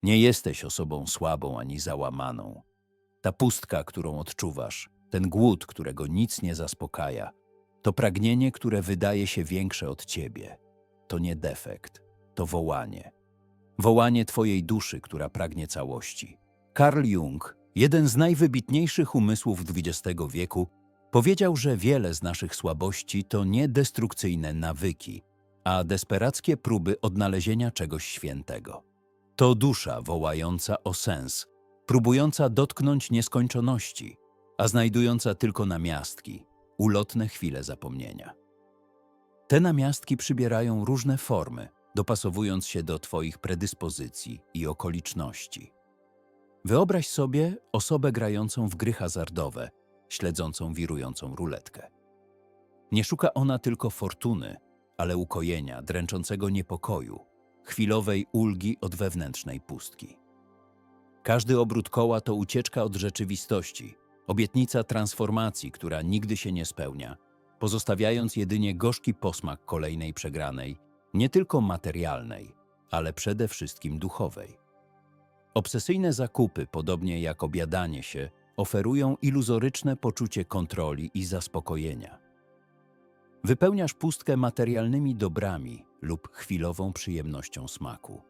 Nie jesteś osobą słabą ani załamaną. Ta pustka, którą odczuwasz, ten głód, którego nic nie zaspokaja, to pragnienie, które wydaje się większe od ciebie. To nie defekt, to wołanie. Wołanie twojej duszy, która pragnie całości. Carl Jung, jeden z najwybitniejszych umysłów XX wieku, powiedział, że wiele z naszych słabości to nie destrukcyjne nawyki, a desperackie próby odnalezienia czegoś świętego. To dusza wołająca o sens, próbująca dotknąć nieskończoności, a znajdująca tylko namiastki, ulotne chwile zapomnienia. Te namiastki przybierają różne formy, dopasowując się do twoich predyspozycji i okoliczności. Wyobraź sobie osobę grającą w gry hazardowe, śledzącą wirującą ruletkę. Nie szuka ona tylko fortuny, ale ukojenia, dręczącego niepokoju, chwilowej ulgi od wewnętrznej pustki. Każdy obrót koła to ucieczka od rzeczywistości, obietnica transformacji, która nigdy się nie spełnia, pozostawiając jedynie gorzki posmak kolejnej przegranej, nie tylko materialnej, ale przede wszystkim duchowej. Obsesyjne zakupy, podobnie jak obiadanie się, oferują iluzoryczne poczucie kontroli i zaspokojenia. Wypełniasz pustkę materialnymi dobrami lub chwilową przyjemnością smaku.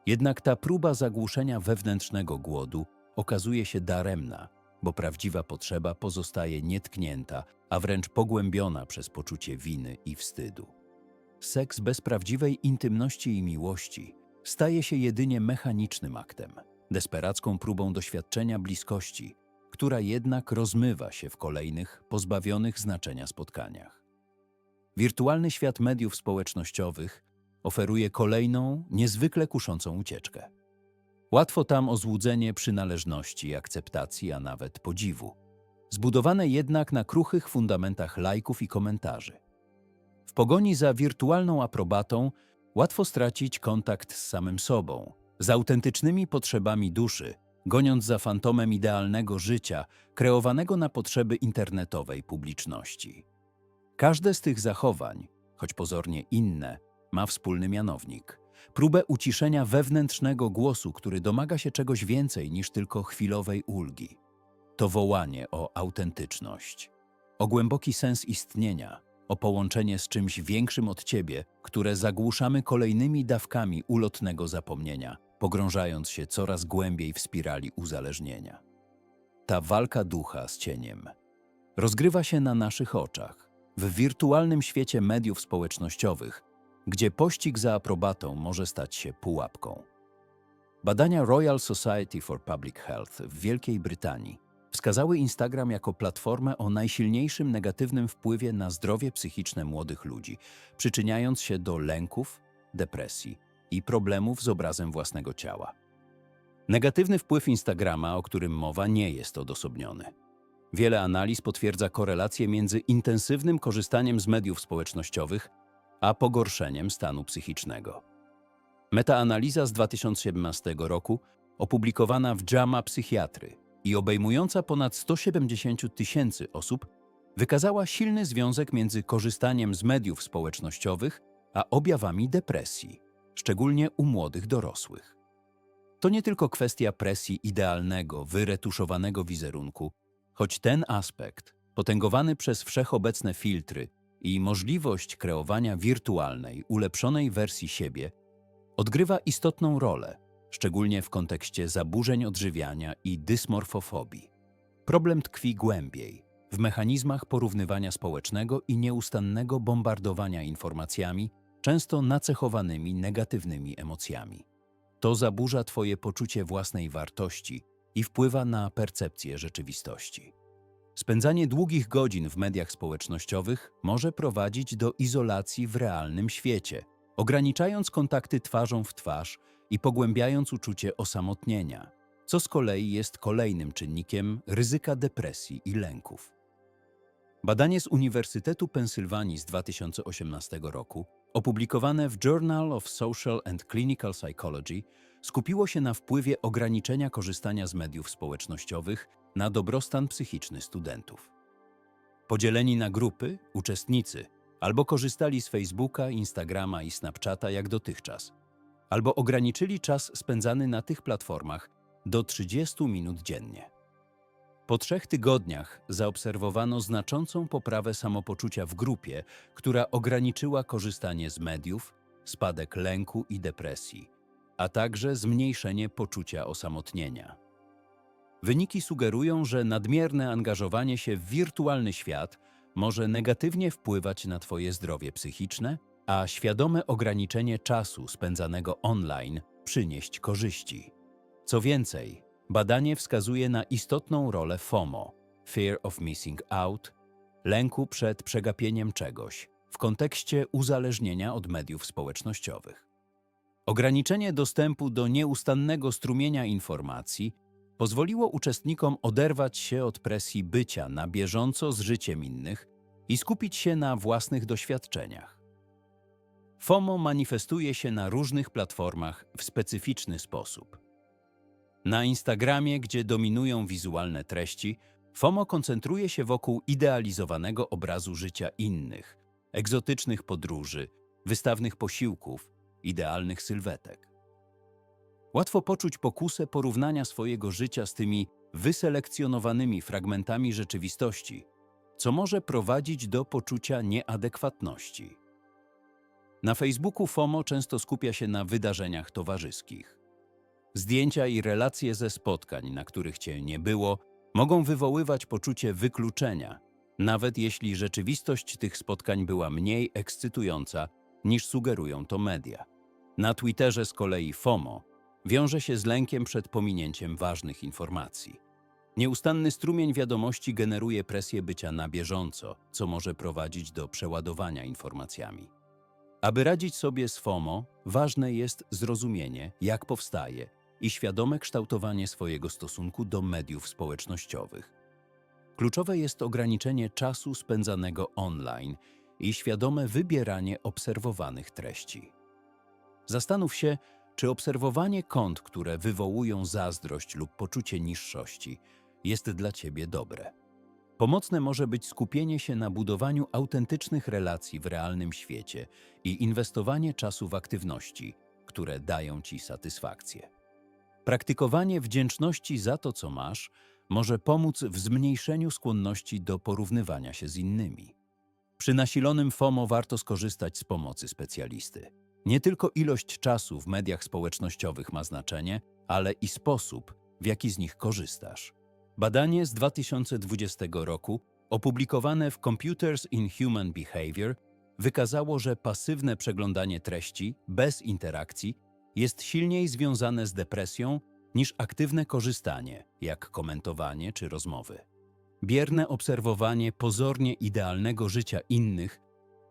Jednak ta próba zagłuszenia wewnętrznego głodu okazuje się daremna, bo prawdziwa potrzeba pozostaje nietknięta, a wręcz pogłębiona przez poczucie winy i wstydu. Seks bez prawdziwej intymności i miłości staje się jedynie mechanicznym aktem, desperacką próbą doświadczenia bliskości, która jednak rozmywa się w kolejnych, pozbawionych znaczenia spotkaniach. Wirtualny świat mediów społecznościowych oferuje kolejną, niezwykle kuszącą ucieczkę. Łatwo tam o złudzenie przynależności, akceptacji, a nawet podziwu, zbudowane jednak na kruchych fundamentach lajków i komentarzy. W pogoni za wirtualną aprobatą łatwo stracić kontakt z samym sobą, z autentycznymi potrzebami duszy, goniąc za fantomem idealnego życia, kreowanego na potrzeby internetowej publiczności. Każde z tych zachowań, choć pozornie inne, ma wspólny mianownik – próbę uciszenia wewnętrznego głosu, który domaga się czegoś więcej niż tylko chwilowej ulgi. To wołanie o autentyczność, o głęboki sens istnienia, o połączenie z czymś większym od ciebie, które zagłuszamy kolejnymi dawkami ulotnego zapomnienia, pogrążając się coraz głębiej w spirali uzależnienia. Ta walka ducha z cieniem rozgrywa się na naszych oczach, w wirtualnym świecie mediów społecznościowych, gdzie pościg za aprobatą może stać się pułapką. Badania Royal Society for Public Health w Wielkiej Brytanii wskazały Instagram jako platformę o najsilniejszym negatywnym wpływie na zdrowie psychiczne młodych ludzi, przyczyniając się do lęków, depresji i problemów z obrazem własnego ciała. Negatywny wpływ Instagrama, o którym mowa, nie jest odosobniony. Wiele analiz potwierdza korelację między intensywnym korzystaniem z mediów społecznościowych a pogorszeniem stanu psychicznego. Metaanaliza z 2017 roku, opublikowana w JAMA Psychiatry i obejmująca ponad 170 000 osób, wykazała silny związek między korzystaniem z mediów społecznościowych a objawami depresji, szczególnie u młodych dorosłych. To nie tylko kwestia presji idealnego, wyretuszowanego wizerunku, choć ten aspekt, potęgowany przez wszechobecne filtry i możliwość kreowania wirtualnej, ulepszonej wersji siebie, odgrywa istotną rolę, szczególnie w kontekście zaburzeń odżywiania i dysmorfofobii. Problem tkwi głębiej, w mechanizmach porównywania społecznego i nieustannego bombardowania informacjami, często nacechowanymi negatywnymi emocjami. To zaburza twoje poczucie własnej wartości i wpływa na percepcję rzeczywistości. Spędzanie długich godzin w mediach społecznościowych może prowadzić do izolacji w realnym świecie, ograniczając kontakty twarzą w twarz i pogłębiając uczucie osamotnienia, co z kolei jest kolejnym czynnikiem ryzyka depresji i lęków. Badanie z Uniwersytetu Pensylwanii z 2018 roku, opublikowane w Journal of Social and Clinical Psychology, skupiło się na wpływie ograniczenia korzystania z mediów społecznościowych na dobrostan psychiczny studentów. Podzieleni na grupy, uczestnicy albo korzystali z Facebooka, Instagrama i Snapchata jak dotychczas. albo ograniczyli czas spędzany na tych platformach do 30 minut dziennie. Po 3 tygodniach zaobserwowano znaczącą poprawę samopoczucia w grupie, która ograniczyła korzystanie z mediów, spadek lęku i depresji, a także zmniejszenie poczucia osamotnienia. Wyniki sugerują, że nadmierne angażowanie się w wirtualny świat może negatywnie wpływać na Twoje zdrowie psychiczne, a świadome ograniczenie czasu spędzanego online przynieść korzyści. Co więcej, badanie wskazuje na istotną rolę FOMO, Fear of Missing Out, lęku przed przegapieniem czegoś, w kontekście uzależnienia od mediów społecznościowych. Ograniczenie dostępu do nieustannego strumienia informacji pozwoliło uczestnikom oderwać się od presji bycia na bieżąco z życiem innych i skupić się na własnych doświadczeniach. FOMO manifestuje się na różnych platformach w specyficzny sposób. Na Instagramie, gdzie dominują wizualne treści, FOMO koncentruje się wokół idealizowanego obrazu życia innych, egzotycznych podróży, wystawnych posiłków, idealnych sylwetek. Łatwo poczuć pokusę porównania swojego życia z tymi wyselekcjonowanymi fragmentami rzeczywistości, co może prowadzić do poczucia nieadekwatności. Na Facebooku FOMO często skupia się na wydarzeniach towarzyskich. Zdjęcia i relacje ze spotkań, na których Cię nie było, mogą wywoływać poczucie wykluczenia, nawet jeśli rzeczywistość tych spotkań była mniej ekscytująca niż sugerują to media. Na Twitterze z kolei FOMO wiąże się z lękiem przed pominięciem ważnych informacji. Nieustanny strumień wiadomości generuje presję bycia na bieżąco, co może prowadzić do przeładowania informacjami. Aby radzić sobie z FOMO, ważne jest zrozumienie, jak powstaje i świadome kształtowanie swojego stosunku do mediów społecznościowych. Kluczowe jest ograniczenie czasu spędzanego online i świadome wybieranie obserwowanych treści. Zastanów się, czy obserwowanie kont, które wywołują zazdrość lub poczucie niższości, jest dla Ciebie dobre. Pomocne może być skupienie się na budowaniu autentycznych relacji w realnym świecie i inwestowanie czasu w aktywności, które dają Ci satysfakcję. Praktykowanie wdzięczności za to, co masz, może pomóc w zmniejszeniu skłonności do porównywania się z innymi. Przy nasilonym FOMO warto skorzystać z pomocy specjalisty. Nie tylko ilość czasu w mediach społecznościowych ma znaczenie, ale i sposób, w jaki z nich korzystasz. Badanie z 2020 roku, opublikowane w Computers in Human Behavior, wykazało, że pasywne przeglądanie treści bez interakcji jest silniej związane z depresją niż aktywne korzystanie, jak komentowanie czy rozmowy. Bierne obserwowanie pozornie idealnego życia innych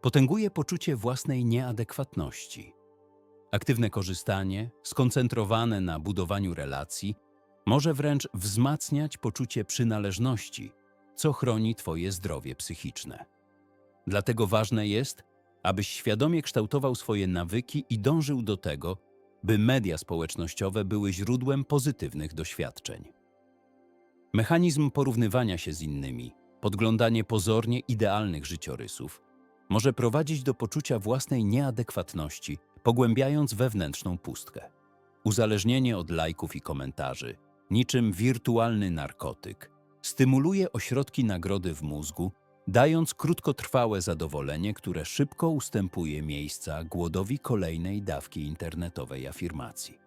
potęguje poczucie własnej nieadekwatności. Aktywne korzystanie, skoncentrowane na budowaniu relacji, może wręcz wzmacniać poczucie przynależności, co chroni Twoje zdrowie psychiczne. Dlatego ważne jest, abyś świadomie kształtował swoje nawyki i dążył do tego, by media społecznościowe były źródłem pozytywnych doświadczeń. Mechanizm porównywania się z innymi, podglądanie pozornie idealnych życiorysów, może prowadzić do poczucia własnej nieadekwatności, pogłębiając wewnętrzną pustkę. Uzależnienie od lajków i komentarzy, niczym wirtualny narkotyk, stymuluje ośrodki nagrody w mózgu, dając krótkotrwałe zadowolenie, które szybko ustępuje miejsca głodowi kolejnej dawki internetowej afirmacji.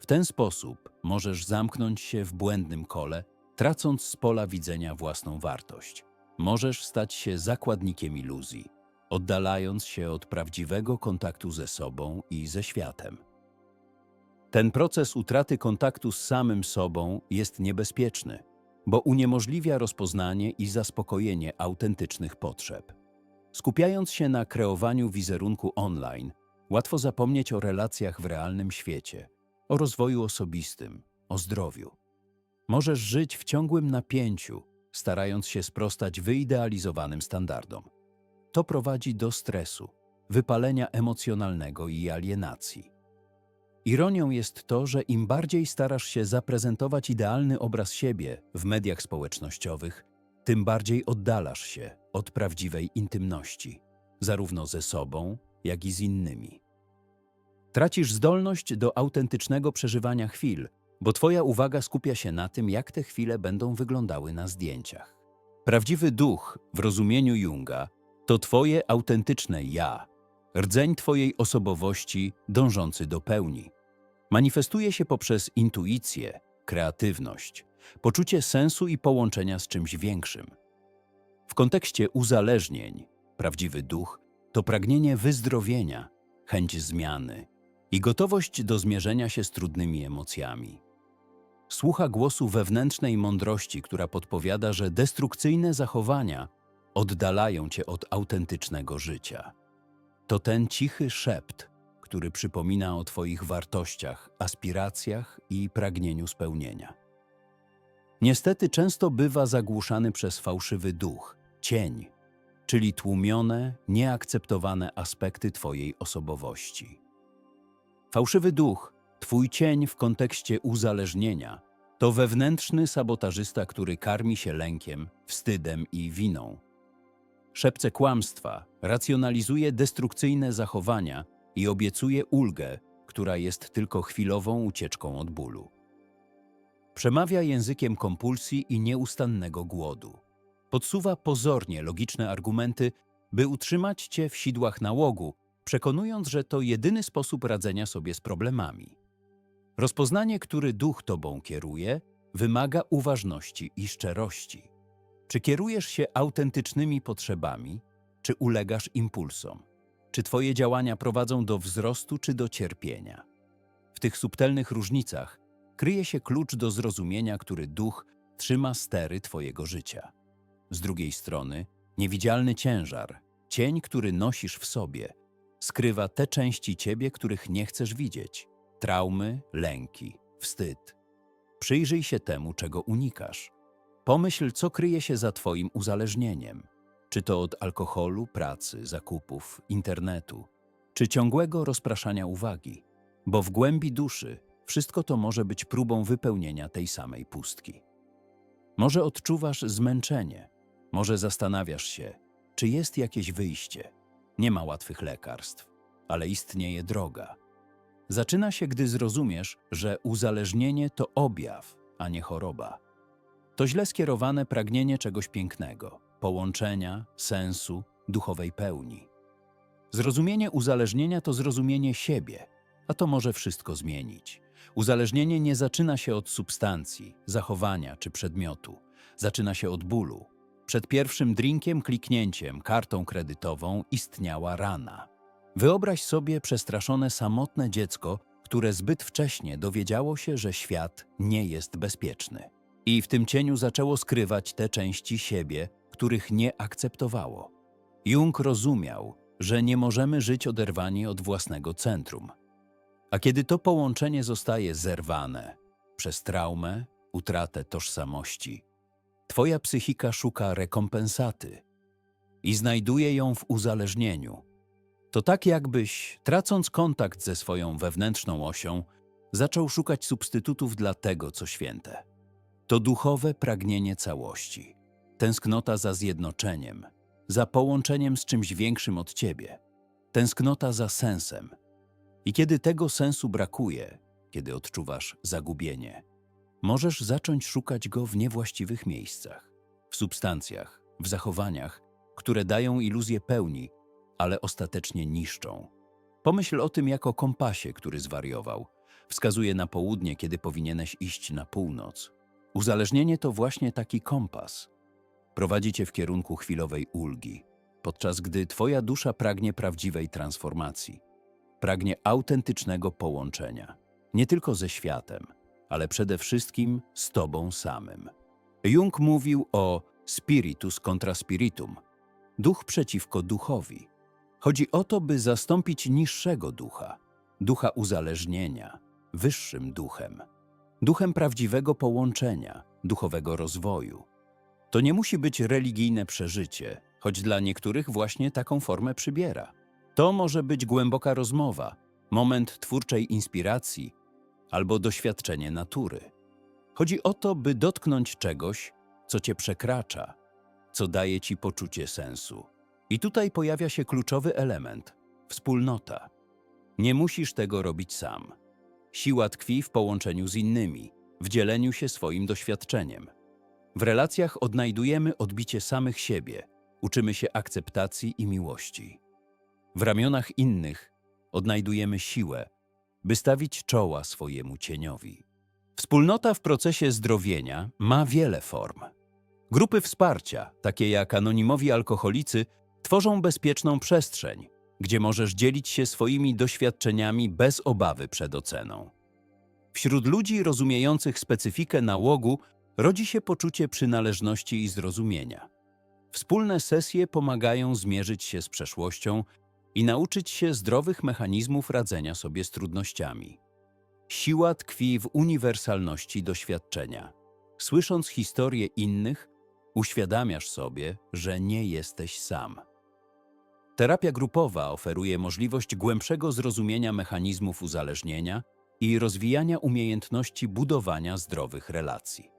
W ten sposób możesz zamknąć się w błędnym kole, tracąc z pola widzenia własną wartość. Możesz stać się zakładnikiem iluzji, oddalając się od prawdziwego kontaktu ze sobą i ze światem. Ten proces utraty kontaktu z samym sobą jest niebezpieczny, bo uniemożliwia rozpoznanie i zaspokojenie autentycznych potrzeb. Skupiając się na kreowaniu wizerunku online, łatwo zapomnieć o relacjach w realnym świecie, o rozwoju osobistym, o zdrowiu. Możesz żyć w ciągłym napięciu, starając się sprostać wyidealizowanym standardom. To prowadzi do stresu, wypalenia emocjonalnego i alienacji. Ironią jest to, że im bardziej starasz się zaprezentować idealny obraz siebie w mediach społecznościowych, tym bardziej oddalasz się od prawdziwej intymności, zarówno ze sobą, jak i z innymi. Tracisz zdolność do autentycznego przeżywania chwil, bo twoja uwaga skupia się na tym, jak te chwile będą wyglądały na zdjęciach. Prawdziwy duch, w rozumieniu Junga, to twoje autentyczne ja, rdzeń twojej osobowości dążący do pełni. Manifestuje się poprzez intuicję, kreatywność, poczucie sensu i połączenia z czymś większym. W kontekście uzależnień, prawdziwy duch to pragnienie wyzdrowienia, chęć zmiany i gotowość do zmierzenia się z trudnymi emocjami. Słucha głosu wewnętrznej mądrości, która podpowiada, że destrukcyjne zachowania oddalają cię od autentycznego życia. To ten cichy szept, który przypomina o twoich wartościach, aspiracjach i pragnieniu spełnienia. Niestety często bywa zagłuszany przez fałszywy duch, cień, czyli tłumione, nieakceptowane aspekty twojej osobowości. Fałszywy duch, twój cień w kontekście uzależnienia, to wewnętrzny sabotażysta, który karmi się lękiem, wstydem i winą. Szepce kłamstwa, racjonalizuje destrukcyjne zachowania i obiecuje ulgę, która jest tylko chwilową ucieczką od bólu. Przemawia językiem kompulsji i nieustannego głodu. Podsuwa pozornie logiczne argumenty, by utrzymać cię w sidłach nałogu, przekonując, że to jedyny sposób radzenia sobie z problemami. Rozpoznanie, który duch tobą kieruje, wymaga uważności i szczerości. Czy kierujesz się autentycznymi potrzebami, czy ulegasz impulsom? Czy twoje działania prowadzą do wzrostu, czy do cierpienia? W tych subtelnych różnicach kryje się klucz do zrozumienia, który duch trzyma stery twojego życia. Z drugiej strony, niewidzialny ciężar, cień, który nosisz w sobie, skrywa te części ciebie, których nie chcesz widzieć. Traumy, lęki, wstyd. Przyjrzyj się temu, czego unikasz. Pomyśl, co kryje się za twoim uzależnieniem. Czy to od alkoholu, pracy, zakupów, internetu, czy ciągłego rozpraszania uwagi. Bo w głębi duszy wszystko to może być próbą wypełnienia tej samej pustki. Może odczuwasz zmęczenie, może zastanawiasz się, czy jest jakieś wyjście. Nie ma łatwych lekarstw, ale istnieje droga. Zaczyna się, gdy zrozumiesz, że uzależnienie to objaw, a nie choroba. To źle skierowane pragnienie czegoś pięknego, połączenia, sensu, duchowej pełni. Zrozumienie uzależnienia to zrozumienie siebie, a to może wszystko zmienić. Uzależnienie nie zaczyna się od substancji, zachowania czy przedmiotu. Zaczyna się od bólu. Przed pierwszym drinkiem, kliknięciem, kartą kredytową istniała rana. Wyobraź sobie przestraszone, samotne dziecko, które zbyt wcześnie dowiedziało się, że świat nie jest bezpieczny. I w tym cieniu zaczęło skrywać te części siebie, których nie akceptowało. Jung rozumiał, że nie możemy żyć oderwani od własnego centrum. A kiedy to połączenie zostaje zerwane przez traumę, utratę tożsamości, twoja psychika szuka rekompensaty i znajduje ją w uzależnieniu. To tak jakbyś, tracąc kontakt ze swoją wewnętrzną osią, zaczął szukać substytutów dla tego, co święte. To duchowe pragnienie całości, tęsknota za zjednoczeniem, za połączeniem z czymś większym od ciebie, tęsknota za sensem. I kiedy tego sensu brakuje, kiedy odczuwasz zagubienie, możesz zacząć szukać go w niewłaściwych miejscach, w substancjach, w zachowaniach, które dają iluzję pełni, ale ostatecznie niszczą. Pomyśl o tym jako kompasie, który zwariował. Wskazuje na południe, kiedy powinieneś iść na północ. Uzależnienie to właśnie taki kompas. Prowadzi cię w kierunku chwilowej ulgi, podczas gdy twoja dusza pragnie prawdziwej transformacji. Pragnie autentycznego połączenia. Nie tylko ze światem, ale przede wszystkim z tobą samym. Jung mówił o spiritus contra spiritum. Duch przeciwko duchowi. Chodzi o to, by zastąpić niższego ducha, ducha uzależnienia, wyższym duchem. Duchem prawdziwego połączenia, duchowego rozwoju. To nie musi być religijne przeżycie, choć dla niektórych właśnie taką formę przybiera. To może być głęboka rozmowa, moment twórczej inspiracji albo doświadczenie natury. Chodzi o to, by dotknąć czegoś, co cię przekracza, co daje ci poczucie sensu. I tutaj pojawia się kluczowy element – wspólnota. Nie musisz tego robić sam. Siła tkwi w połączeniu z innymi, w dzieleniu się swoim doświadczeniem. W relacjach odnajdujemy odbicie samych siebie, uczymy się akceptacji i miłości. W ramionach innych odnajdujemy siłę, by stawić czoła swojemu cieniowi. Wspólnota w procesie zdrowienia ma wiele form. Grupy wsparcia, takie jak anonimowi alkoholicy, tworzą bezpieczną przestrzeń, gdzie możesz dzielić się swoimi doświadczeniami bez obawy przed oceną. Wśród ludzi rozumiejących specyfikę nałogu rodzi się poczucie przynależności i zrozumienia. Wspólne sesje pomagają zmierzyć się z przeszłością i nauczyć się zdrowych mechanizmów radzenia sobie z trudnościami. Siła tkwi w uniwersalności doświadczenia. Słysząc historie innych, uświadamiasz sobie, że nie jesteś sam. Terapia grupowa oferuje możliwość głębszego zrozumienia mechanizmów uzależnienia i rozwijania umiejętności budowania zdrowych relacji.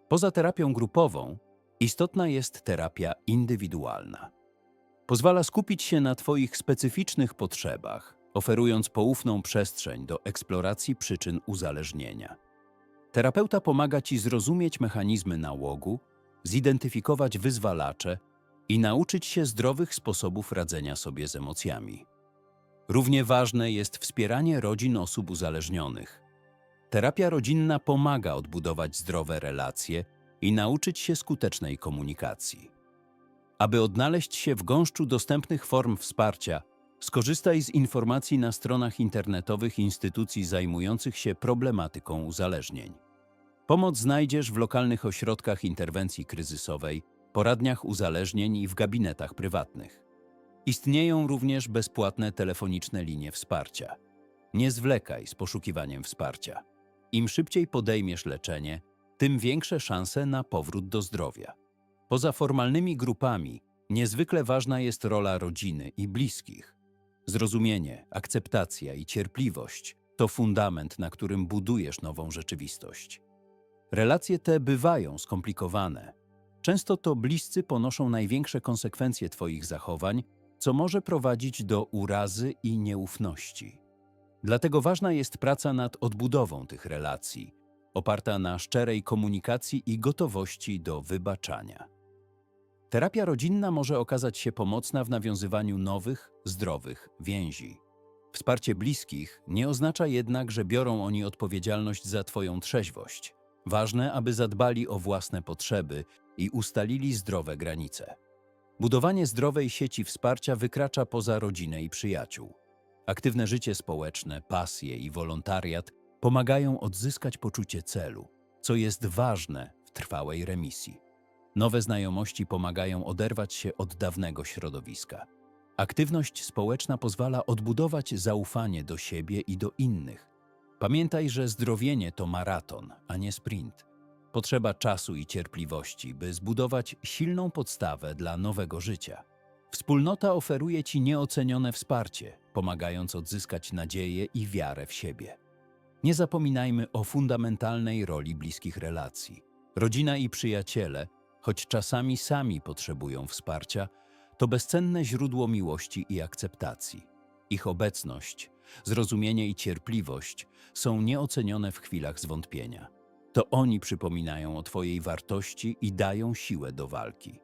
Poza terapią grupową, istotna jest terapia indywidualna. Pozwala skupić się na Twoich specyficznych potrzebach, oferując poufną przestrzeń do eksploracji przyczyn uzależnienia. Terapeuta pomaga Ci zrozumieć mechanizmy nałogu, zidentyfikować wyzwalacze i nauczyć się zdrowych sposobów radzenia sobie z emocjami. Równie ważne jest wspieranie rodzin osób uzależnionych. Terapia rodzinna pomaga odbudować zdrowe relacje i nauczyć się skutecznej komunikacji. Aby odnaleźć się w gąszczu dostępnych form wsparcia, skorzystaj z informacji na stronach internetowych instytucji zajmujących się problematyką uzależnień. Pomoc znajdziesz w lokalnych ośrodkach interwencji kryzysowej, poradniach uzależnień i w gabinetach prywatnych. Istnieją również bezpłatne telefoniczne linie wsparcia. Nie zwlekaj z poszukiwaniem wsparcia. Im szybciej podejmiesz leczenie, tym większe szanse na powrót do zdrowia. Poza formalnymi grupami, niezwykle ważna jest rola rodziny i bliskich. Zrozumienie, akceptacja i cierpliwość to fundament, na którym budujesz nową rzeczywistość. Relacje te bywają skomplikowane. Często to bliscy ponoszą największe konsekwencje Twoich zachowań, co może prowadzić do urazy i nieufności. Dlatego ważna jest praca nad odbudową tych relacji, oparta na szczerej komunikacji i gotowości do wybaczania. Terapia rodzinna może okazać się pomocna w nawiązywaniu nowych, zdrowych więzi. Wsparcie bliskich nie oznacza jednak, że biorą oni odpowiedzialność za Twoją trzeźwość. Ważne, aby zadbali o własne potrzeby i ustalili zdrowe granice. Budowanie zdrowej sieci wsparcia wykracza poza rodzinę i przyjaciół. Aktywne życie społeczne, pasje i wolontariat pomagają odzyskać poczucie celu, co jest ważne w trwałej remisji. Nowe znajomości pomagają oderwać się od dawnego środowiska. Aktywność społeczna pozwala odbudować zaufanie do siebie i do innych. Pamiętaj, że zdrowienie to maraton, a nie sprint. Potrzeba czasu i cierpliwości, by zbudować silną podstawę dla nowego życia. Wspólnota oferuje Ci nieocenione wsparcie, pomagając odzyskać nadzieję i wiarę w siebie. Nie zapominajmy o fundamentalnej roli bliskich relacji. Rodzina i przyjaciele, choć czasami sami potrzebują wsparcia, to bezcenne źródło miłości i akceptacji. Ich obecność, zrozumienie i cierpliwość są nieocenione w chwilach zwątpienia. To oni przypominają o Twojej wartości i dają siłę do walki.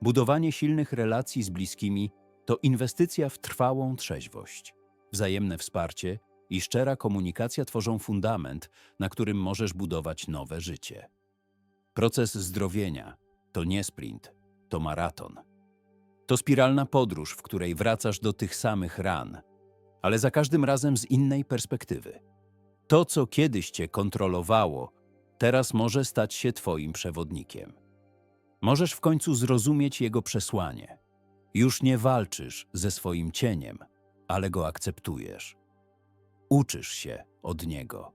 Budowanie silnych relacji z bliskimi to inwestycja w trwałą trzeźwość. Wzajemne wsparcie i szczera komunikacja tworzą fundament, na którym możesz budować nowe życie. Proces zdrowienia to nie sprint, to maraton. To spiralna podróż, w której wracasz do tych samych ran, ale za każdym razem z innej perspektywy. To, co kiedyś Cię kontrolowało, teraz może stać się Twoim przewodnikiem. Możesz w końcu zrozumieć jego przesłanie. Już nie walczysz ze swoim cieniem, ale go akceptujesz. Uczysz się od niego.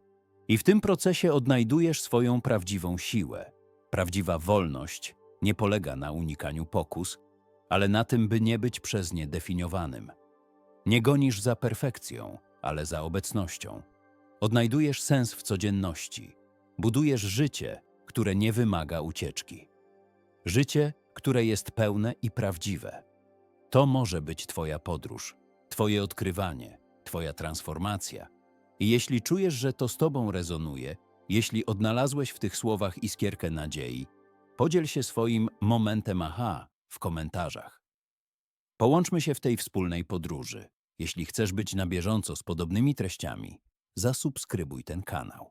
I w tym procesie odnajdujesz swoją prawdziwą siłę. Prawdziwa wolność nie polega na unikaniu pokus, ale na tym, by nie być przez nie definiowanym. Nie gonisz za perfekcją, ale za obecnością. Odnajdujesz sens w codzienności. Budujesz życie, które nie wymaga ucieczki. Życie, które jest pełne i prawdziwe. To może być Twoja podróż, Twoje odkrywanie, Twoja transformacja. I jeśli czujesz, że to z Tobą rezonuje, jeśli odnalazłeś w tych słowach iskierkę nadziei, podziel się swoim momentem aha w komentarzach. Połączmy się w tej wspólnej podróży. Jeśli chcesz być na bieżąco z podobnymi treściami, zasubskrybuj ten kanał.